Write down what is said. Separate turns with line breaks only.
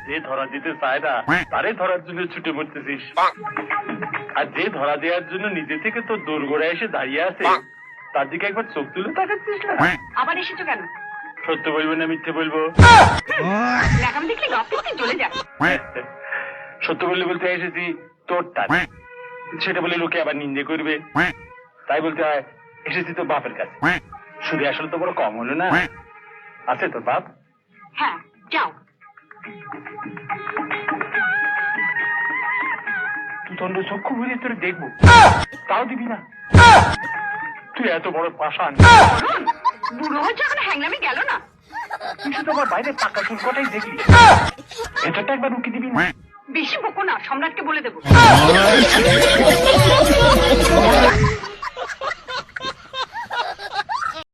যে ধরা দিতে চায় না তারে ধরার জন্য ছুটে পড়তেছিস, আর যে ধরা দেওয়ার জন্য নিজে থেকে তো দৌড় গড়ে এসে দাঁড়িয়ে আছে তার দিকে একবার চোখ তুলে তাকাচ্ছিস না।
আবার এসেছো কেন?
সত্য বলবো না মিথ্যে বলবো?
দেখাম দেখলে গপ্পে চলে যাবে।
সত্য বললে বলতে এসেছি তোরটা, সেটা বলে লোকে আবার নিন্দে করবে, তাই বলতে হয় এসেছি তো বাপের কাছে। শুধু আসলে তো বড় কম হলো না, আছে তোর বাপ?
হ্যাঁ যাও।
তুই তন্ড চক্ষু বুঝে তোর দেখবো, তাও দিবি না? তুই এত বড় পাষাণ,
বুড়ো হচ্ছে এখন হ্যাংলামি গেল না।
তুই শুধু আমার বাইরে পাকা চুল কটাই দেখলি, ভেতরটা একবার উকি দিবি না?
বেশি বকো না, সম্রাটকে বলে দেবো।